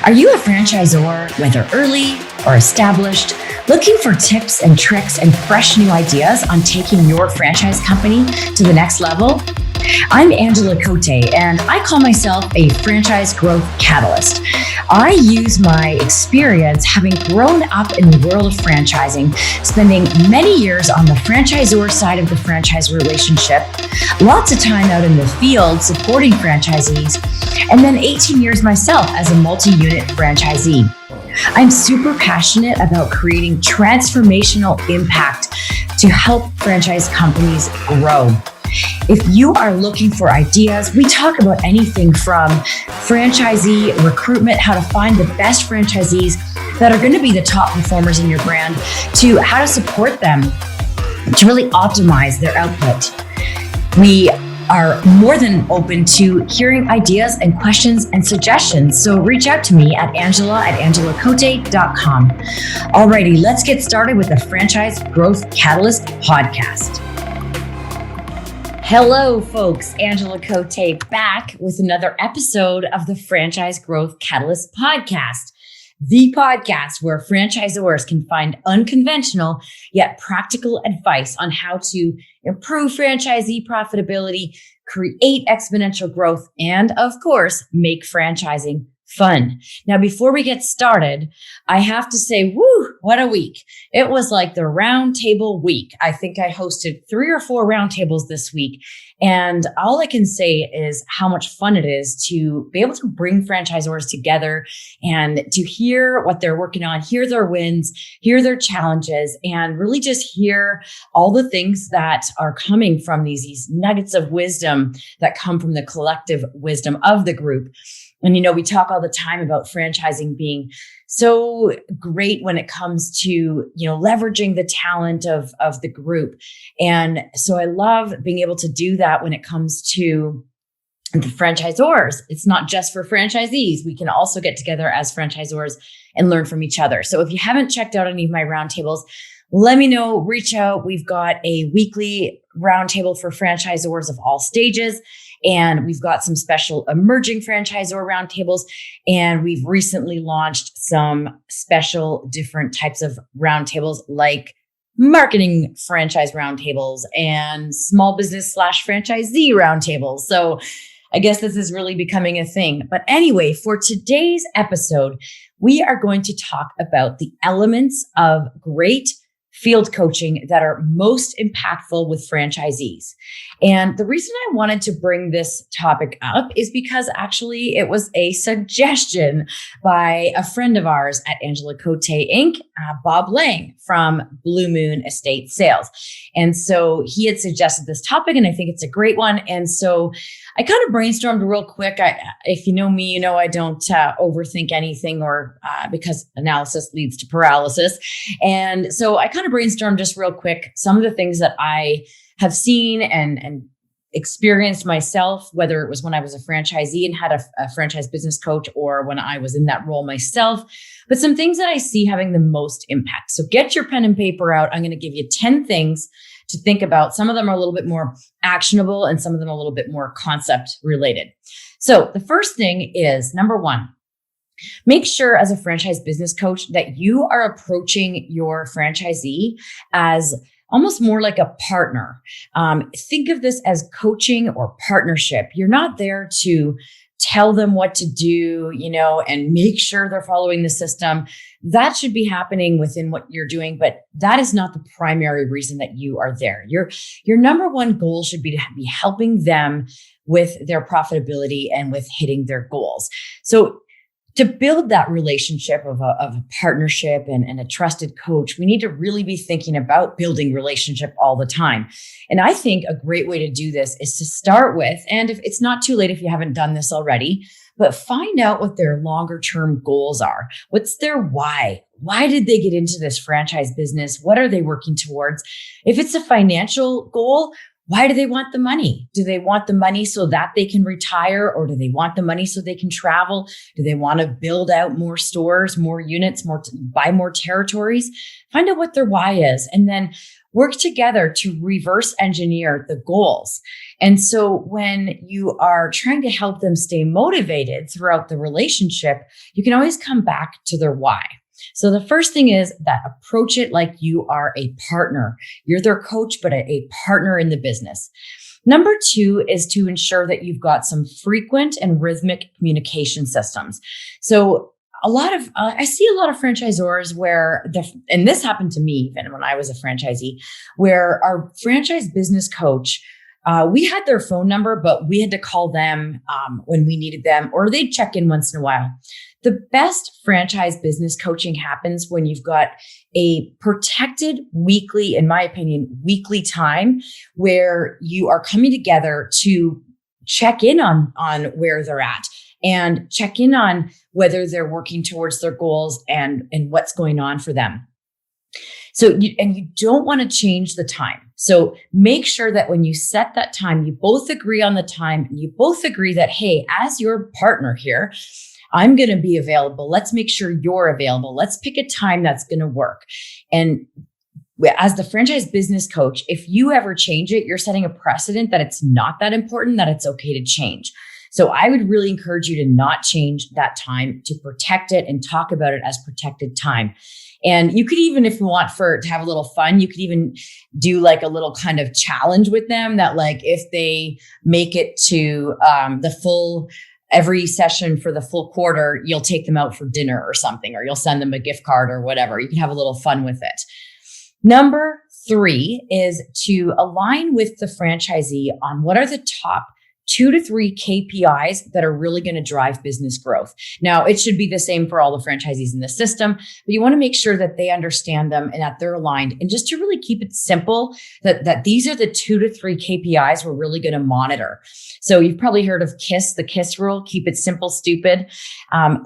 Are you a franchisor, whether early or established, looking for tips and tricks and fresh new ideas on taking your franchise company to the next level? I'm Angela Cote, and I call myself a franchise growth catalyst. I use my experience having grown up in the world of franchising, spending many years on the franchisor side of the franchise relationship, lots of time out in the field supporting franchisees, and then 18 years myself as a multi-unit franchisee. I'm super passionate about creating transformational impact to help franchise companies grow. If you are looking for ideas, we talk about anything from franchisee recruitment, how to find the best franchisees that are going to be the top performers in your brand, to how to support them to really optimize their output. We are more than open to hearing ideas and questions and suggestions. So reach out to me at angela@angelacote.com. Alrighty, let's get started with the Franchise Growth Catalyst podcast. Hello, folks. Angela Cote back with another episode of the Franchise Growth Catalyst podcast, the podcast where franchisors can find unconventional yet practical advice on how to improve franchisee profitability, create exponential growth, and of course, make franchising fun. Now, before we get started, I have to say, woo, what a week. It was like the roundtable week. I think I hosted 3 or 4 roundtables this week. And all I can say is how much fun it is to be able to bring franchisors together and to hear what they're working on, hear their wins, hear their challenges, and really just hear all the things that are coming from these nuggets of wisdom that come from the collective wisdom of the group. And, we talk all the time about franchising being so great when it comes to, leveraging the talent of the group. And so I love being able to do that when it comes to the franchisors. It's not just for franchisees. We can also get together as franchisors and learn from each other. So if you haven't checked out any of my roundtables, let me know, reach out. We've got a weekly roundtable for franchisors of all stages. And we've got some special emerging franchisor roundtables. And we've recently launched some special different types of roundtables like marketing franchise roundtables and small business / franchisee roundtables. So I guess this is really becoming a thing. But anyway, for today's episode, we are going to talk about the elements of great field coaching that are most impactful with franchisees. And the reason I wanted to bring this topic up is because actually it was a suggestion by a friend of ours at Angela Cote Inc., Bob Lang from Blue Moon Estate Sales. And so he had suggested this topic, and I think it's a great one. And so I kind of brainstormed real quick. If you know me, I don't overthink anything or because analysis leads to paralysis. And so I kind of brainstormed just real quick some of the things that I have seen and experienced myself, whether it was when I was a franchisee and had a franchise business coach or when I was in that role myself, but some things that I see having the most impact. So get your pen and paper out. I'm going to give you 10 things to think about. Some of them are a little bit more actionable and some of them are a little bit more concept related. So the first thing is, number 1, make sure as a franchise business coach that you are approaching your franchisee as almost more like a partner. Think of this as coaching or partnership. You're not there to tell them what to do, and make sure they're following the system. That should be happening within what you're doing, but that is not the primary reason that you are there. Your number one goal should be to be helping them with their profitability and with hitting their goals. So to build that relationship of a partnership and a trusted coach, we need to really be thinking about building relationship all the time. And I think a great way to do this is to start with, and if it's not too late if you haven't done this already, but find out what their longer term goals are. What's their why? Why did they get into this franchise business? What are they working towards? If it's a financial goal, why do they want the money? Do they want the money so that they can retire, or do they want the money so they can travel? Do they want to build out more stores, more units, buy more territories? Find out what their why is. And then work together to reverse engineer the goals. And so when you are trying to help them stay motivated throughout the relationship, you can always come back to their why. So the first thing is that approach it like you are a partner. You're their coach, but a partner in the business. Number two is to ensure that you've got some frequent and rhythmic communication systems. So I see a lot of franchisors where and this happened to me even when I was a franchisee, where our franchise business coach, we had their phone number, but we had to call them when we needed them, or they'd check in once in a while. The best franchise business coaching happens when you've got a protected weekly, in my opinion, weekly time where you are coming together to check in on where they're at and check in on whether they're working towards their goals and what's going on for them. So you don't want to change the time. So make sure that when you set that time, you both agree on the time and you both agree that, hey, as your partner here, I'm going to be available. Let's make sure you're available. Let's pick a time that's going to work. And as the franchise business coach, if you ever change it, you're setting a precedent that it's not that important, that it's okay to change. So I would really encourage you to not change that time, to protect it and talk about it as protected time. And you could even, if you want to have a little fun, you could even do like a little kind of challenge with them that, like, if they make it to every session for the full quarter, you'll take them out for dinner or something, or you'll send them a gift card or whatever. You can have a little fun with it. Number three is to align with the franchisee on what are the top 2 to 3 KPIs that are really going to drive business growth. Now, it should be the same for all the franchisees in the system, but you want to make sure that they understand them and that they're aligned. And just to really keep it simple, that these are the 2 to 3 KPIs we're really going to monitor. So you've probably heard of the KISS rule, keep it simple, stupid.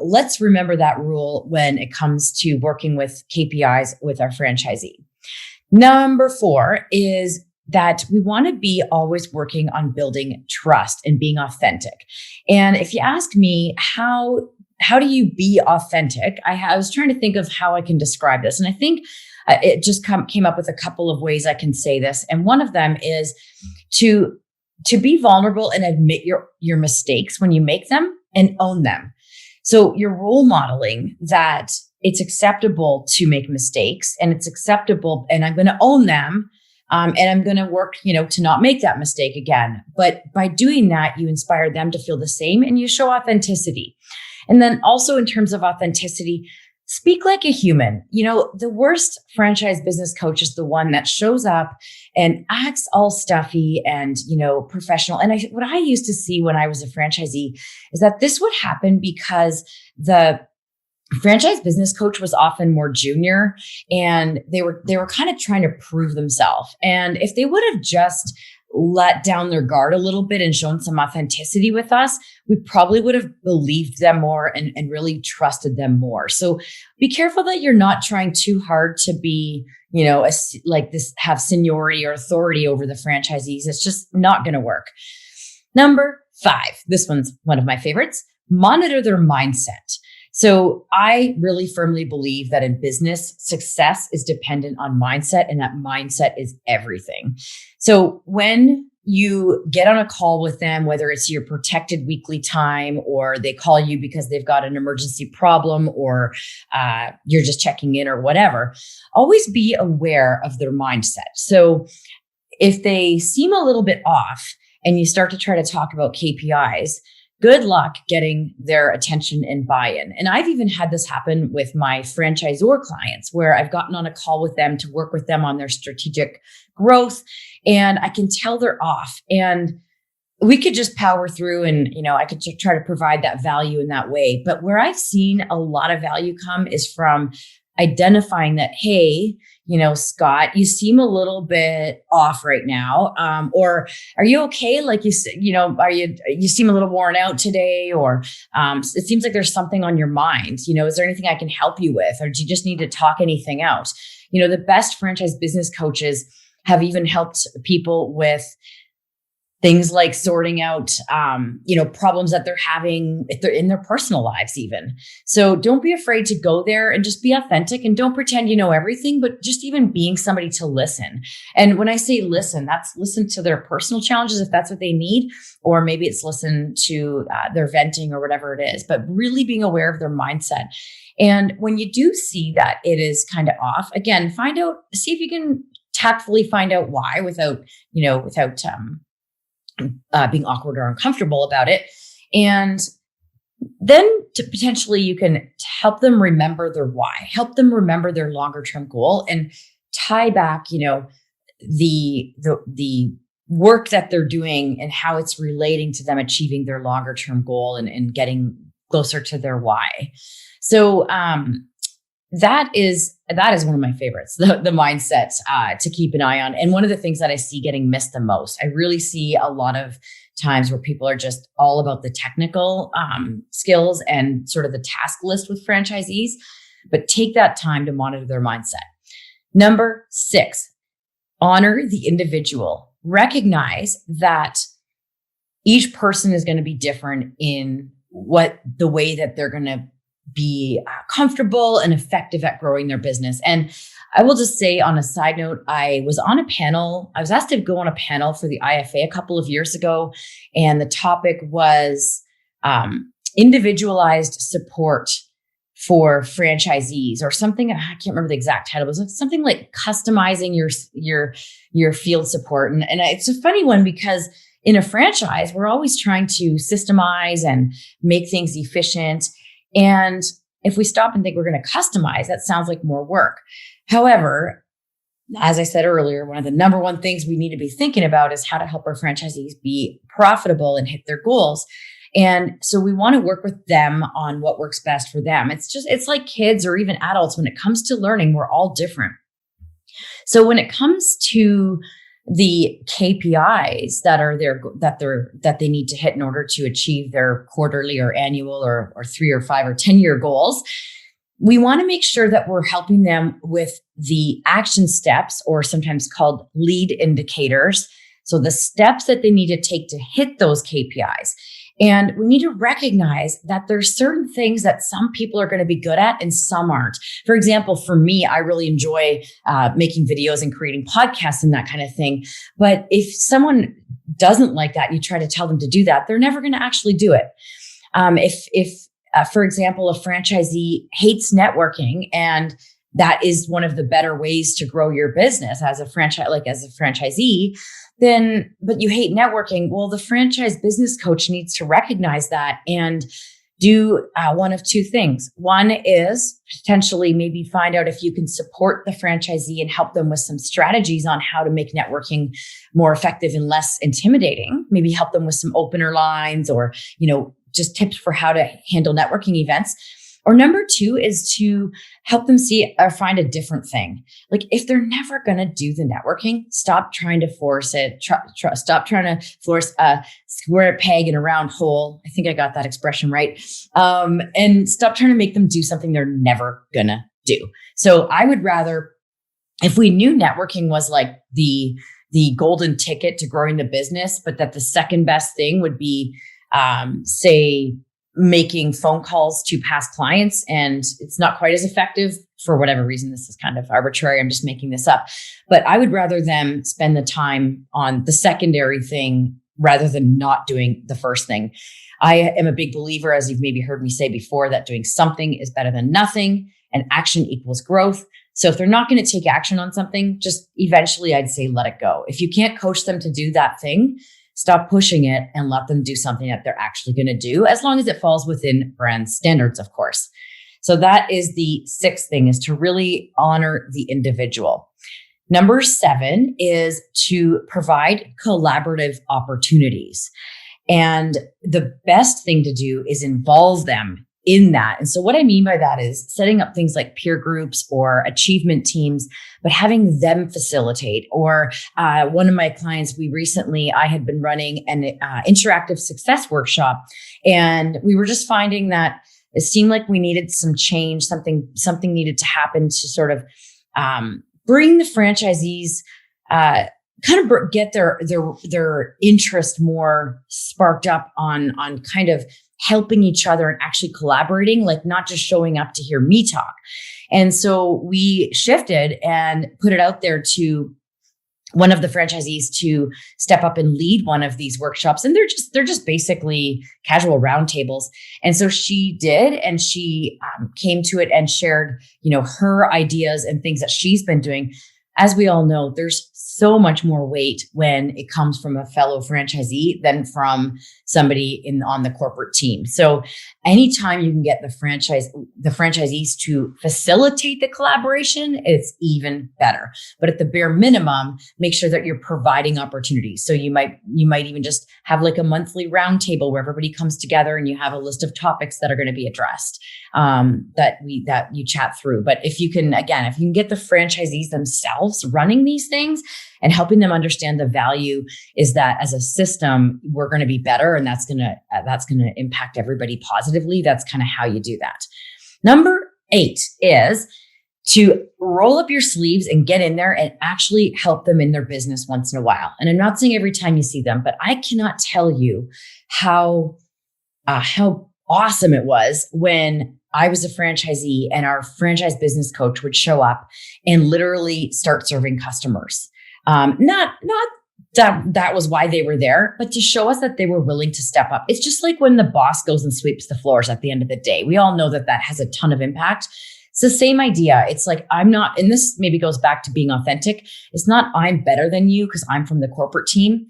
Let's remember that rule when it comes to working with KPIs with our franchisee. Number 4 is that we want to be always working on building trust and being authentic. And if you ask me, how do you be authentic? I was trying to think of how I can describe this. And I think it just came up with a couple of ways I can say this. And one of them is to be vulnerable and admit your mistakes when you make them and own them. So you're role modeling that it's acceptable to make mistakes, and it's acceptable, and I'm going to own them. And I'm going to work, to not make that mistake again. But by doing that, you inspire them to feel the same and you show authenticity. And then also in terms of authenticity, speak like a human. The worst franchise business coach is the one that shows up and acts all stuffy and, professional. And what I used to see when I was a franchisee is that this would happen because the franchise business coach was often more junior, and they were kind of trying to prove themselves. And if they would have just let down their guard a little bit and shown some authenticity with us, we probably would have believed them more and really trusted them more. So be careful that you're not trying too hard to be, have seniority or authority over the franchisees. It's just not going to work. Number 5, this one's one of my favorites, monitor their mindset. So I really firmly believe that in business, success is dependent on mindset, and that mindset is everything. So when you get on a call with them, whether it's your protected weekly time or they call you because they've got an emergency problem, or you're just checking in or whatever, always be aware of their mindset. So if they seem a little bit off and you start to try to talk about KPIs, good luck getting their attention and buy-in. And I've even had this happen with my franchisor clients, where I've gotten on a call with them to work with them on their strategic growth, and I can tell they're off. And we could just power through and, I could try to provide that value in that way. But where I've seen a lot of value come is from identifying that, hey, Scott, you seem a little bit off right now. Or are you okay? Like you seem a little worn out today, or it seems like there's something on your mind. Is there anything I can help you with? Or do you just need to talk anything out? The best franchise business coaches have even helped people with Things like sorting out, problems that they're having if they're in their personal lives even. So don't be afraid to go there and just be authentic, and don't pretend you know everything, but just even being somebody to listen. And when I say listen, that's listen to their personal challenges if that's what they need, or maybe it's listen to their venting or whatever it is, but really being aware of their mindset. And when you do see that it is kind of off, again, see if you can tactfully find out why without being awkward or uncomfortable about it. And then potentially you can help them remember their why, help them remember their longer term goal, and tie back, the work that they're doing and how it's relating to them achieving their longer term goal and getting closer to their why. So that is one of my favorites, the mindset to keep an eye on. And one of the things that I see getting missed the most, I really see a lot of times where people are just all about the technical skills and sort of the task list with franchisees, but take that time to monitor their mindset. Number 6, honor the individual. Recognize that each person is going to be different in the way that they're going to be comfortable and effective at growing their business. And I will just say on a side note, I was asked to go on a panel for the IFA a couple of years ago. And the topic was individualized support for franchisees, or something. I can't remember the exact title. It was something like customizing your field support. And it's a funny one because in a franchise, we're always trying to systemize and make things efficient. And if we stop and think we're going to customize, that sounds like more work. However, as I said earlier, one of the number one things we need to be thinking about is how to help our franchisees be profitable and hit their goals. And so we want to work with them on what works best for them. It's like kids or even adults. When it comes to learning, we're all different. So when it comes to the KPIs that they need to hit in order to achieve their quarterly or annual or 3 or 5 or 10-year goals, we want to make sure that we're helping them with the action steps, or sometimes called lead indicators. So the steps that they need to take to hit those KPIs. And we need to recognize that there's certain things that some people are going to be good at and some aren't. For example, for me, I really enjoy making videos and creating podcasts and that kind of thing. But if someone doesn't like that and you try to tell them to do that, they're never going to actually do it. For example, a franchisee hates networking, and that is one of the better ways to grow your business as a franchisee, but you hate networking. Well, the franchise business coach needs to recognize that and do one of two things. One is potentially maybe find out if you can support the franchisee and help them with some strategies on how to make networking more effective and less intimidating. Maybe help them with some opener lines, or, just tips for how to handle networking events. Or number 2 is to help them see or find a different thing. Like if they're never going to do the networking, stop trying to force it. Stop trying to force a square peg in a round hole. I think I got that expression right. And stop trying to make them do something they're never going to do. So I would rather, if we knew networking was like the golden ticket to growing the business, but that the second best thing would be, say, making phone calls to past clients, and it's not quite as effective for whatever reason. This is kind of arbitrary. I'm just making this up, but I would rather them spend the time on the secondary thing rather than not doing the first thing. I am a big believer, as you've maybe heard me say before, that doing something is better than nothing, and action equals growth. So if they're not going to take action on something, just eventually I'd say let it go. If you can't coach them to do that thing, stop pushing it and let them do something that they're actually going to do, as long as it falls within brand standards, of course. So that is the 6th thing, is to really honor the individual. Number 7 is to provide collaborative opportunities. And the best thing to do is involve them in that. And so what I mean by that is setting up things like peer groups or achievement teams, but having them facilitate. Or one of my clients, I had been running an interactive success workshop, and we were just finding that it seemed like we needed some change, something needed to happen to sort of bring the franchisees kind of get their interest more sparked up on kind of helping each other and actually collaborating, like not just showing up to hear me talk. And so we shifted and put it out there to one of the franchisees to step up and lead one of these workshops. And they're just basically casual roundtables. And so she did, and she came to it and shared, her ideas and things that she's been doing. As we all know, there's so much more weight when it comes from a fellow franchisee than from somebody on the corporate team. So anytime you can get the franchisees to facilitate the collaboration, it's even better. But at the bare minimum, make sure that you're providing opportunities. So you might even just have like a monthly roundtable where everybody comes together and you have a list of topics that are going to be addressed that you chat through. But if you can get the franchisees themselves running these things and helping them understand the value is that as a system, we're going to be better, and that's going to impact everybody positively. That's kind of how you do that. Number 8 is to roll up your sleeves and get in there and actually help them in their business once in a while. And I'm not saying every time you see them, but I cannot tell you how awesome it was when I was a franchisee and our franchise business coach would show up and literally start serving customers. Not that was why they were there, but to show us that they were willing to step up. It's just like when the boss goes and sweeps the floors at the end of the day. We all know that has a ton of impact. It's the same idea. It's like, I'm not, and this maybe goes back to being authentic. It's not I'm better than you because I'm from the corporate team.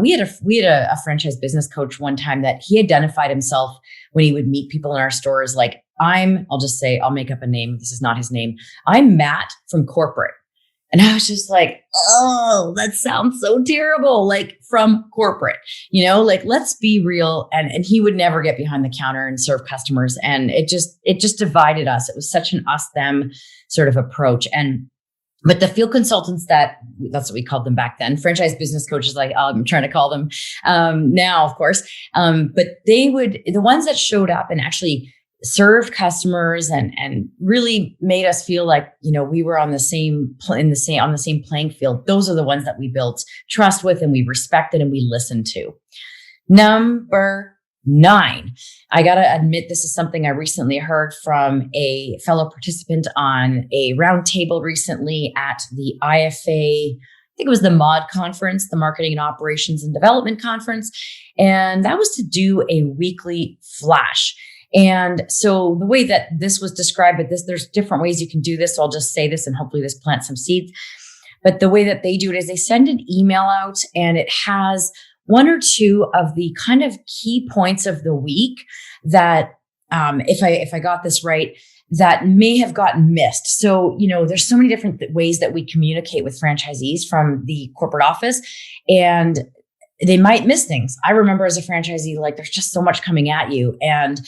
We had a franchise business coach one time that he identified himself when he would meet people in our stores. Like I'll make up a name. This is not his name. I'm Matt from corporate. And I was just like, oh, that sounds so terrible. Like from corporate, like let's be real. And he would never get behind the counter and serve customers. And it just divided us. It was such an us them sort of approach. But the field consultants that's what we called them back then, franchise business coaches, like I'm trying to call them now, of course. But the ones that showed up and actually served customers and really made us feel like, we were on the same playing field. Those are the ones that we built trust with and we respected and we listened to. Number 9, I got to admit, this is something I recently heard from a fellow participant on a roundtable recently at the IFA. I think it was the MOD conference, the Marketing and Operations and Development Conference. And that was to do a weekly flash. And so the way that this was described, there's different ways you can do this. So I'll just say this and hopefully this plants some seeds. But the way that they do it is they send an email out and it has 1 or 2 of the kind of key points of the week that, if I got this right, that may have gotten missed. So, there's so many different ways that we communicate with franchisees from the corporate office, and they might miss things. I remember as a franchisee, like there's just so much coming at you. And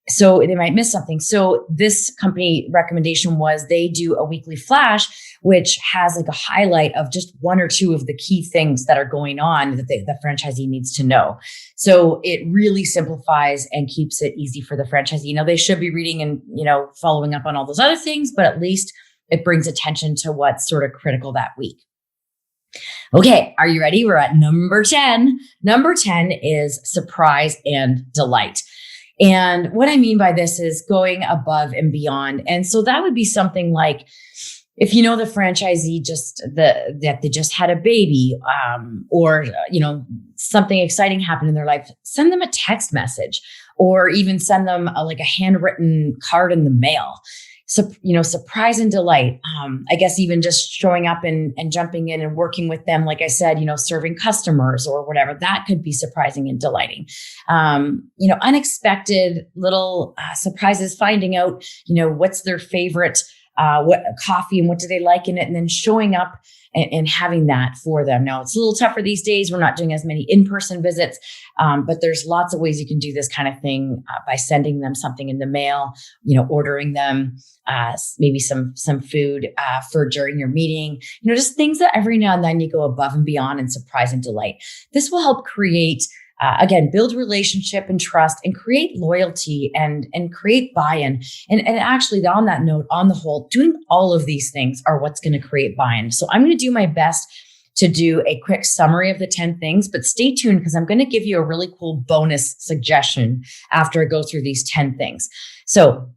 so they might miss something. So this company recommendation was they do a weekly flash, which has like a highlight of just 1 or 2 of the key things that are going on that the franchisee needs to know. So it really simplifies and keeps it easy for the franchisee. Now they should be reading and, following up on all those other things, but at least it brings attention to what's sort of critical that week. Okay, are you ready? We're at number 10. Number 10 is surprise and delight. And what I mean by this is going above and beyond. And so that would be something like, if the franchisee that they just had a baby, or something exciting happened in their life, send them a text message, or even send them a handwritten card in the mail. So, surprise and delight. I guess even just showing up and jumping in and working with them, like I said, serving customers or whatever, that could be surprising and delighting. Unexpected little surprises, finding out, what's their favorite what coffee and what do they like in it, and then showing up and having that for them. Now, it's a little tougher these days. We're not doing as many in-person visits, but there's lots of ways you can do this kind of thing by sending them something in the mail, ordering them maybe some food for during your meeting, just things that every now and then you go above and beyond and surprise and delight. This will help create again, build relationship and trust and create loyalty and create buy-in. And actually on that note, on the whole, doing all of these things are what's going to create buy-in. So I'm going to do my best to do a quick summary of the 10 things, but stay tuned because I'm going to give you a really cool bonus suggestion after I go through these 10 things. So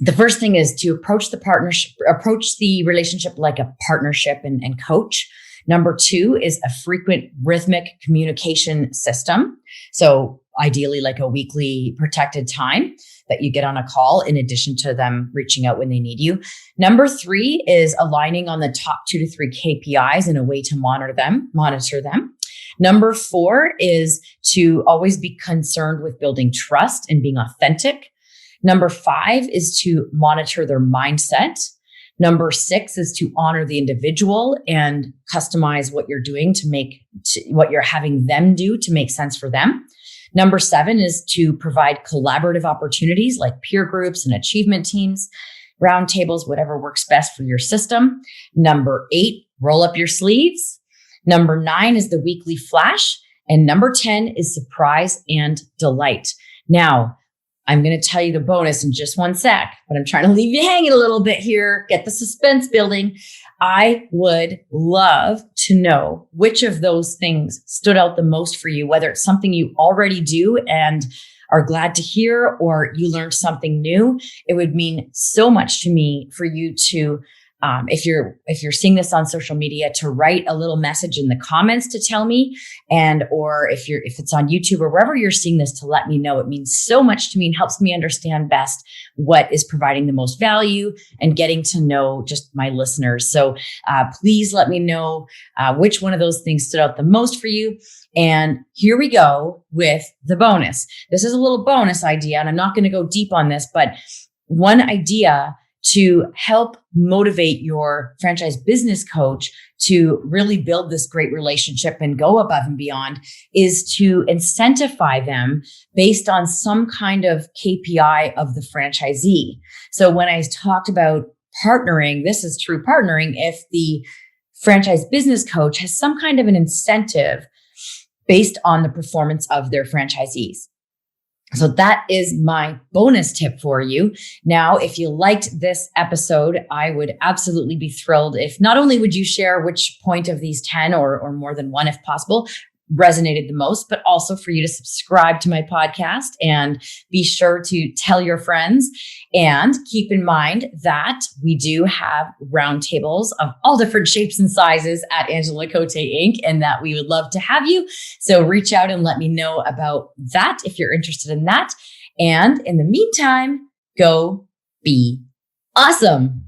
the first thing is to approach the relationship like a partnership and coach. Number 2 is a frequent rhythmic communication system. So ideally like a weekly protected time that you get on a call in addition to them reaching out when they need you. Number 3 is aligning on the top 2 to 3 KPIs in a way to monitor them. Number 4 is to always be concerned with building trust and being authentic. Number 5 is to monitor their mindset. Number 6 is to honor the individual and customize what you're doing what you're having them do to make sense for them. Number 7 is to provide collaborative opportunities like peer groups and achievement teams, roundtables, whatever works best for your system. Number 8, roll up your sleeves. Number 9 is the weekly flash. And number 10 is surprise and delight. Now, I'm going to tell you the bonus in just one sec, but I'm trying to leave you hanging a little bit here, get the suspense building. I would love to know which of those things stood out the most for you, whether it's something you already do and are glad to hear, or you learned something new. It would mean so much to me for you to, if you're seeing this on social media, to write a little message in the comments to tell me, or if it's on YouTube or wherever you're seeing this, to let me know. It means so much to me and helps me understand best what is providing the most value and getting to know just my listeners. So please let me know which one of those things stood out the most for you. And here we go with the bonus. This is a little bonus idea, and I'm not going to go deep on this, but one idea to help motivate your franchise business coach to really build this great relationship and go above and beyond is to incentivize them based on some kind of KPI of the franchisee. So when I talked about partnering, this is true partnering. If the franchise business coach has some kind of an incentive based on the performance of their franchisees. So that is my bonus tip for you. Now, if you liked this episode, I would absolutely be thrilled if not only would you share which point of these 10 or more than one, if possible, resonated the most, but also for you to subscribe to my podcast and be sure to tell your friends. And keep in mind that we do have roundtables of all different shapes and sizes at Angela Cote Inc. and that we would love to have you. So reach out and let me know about that if you're interested in that. And in the meantime, go be awesome.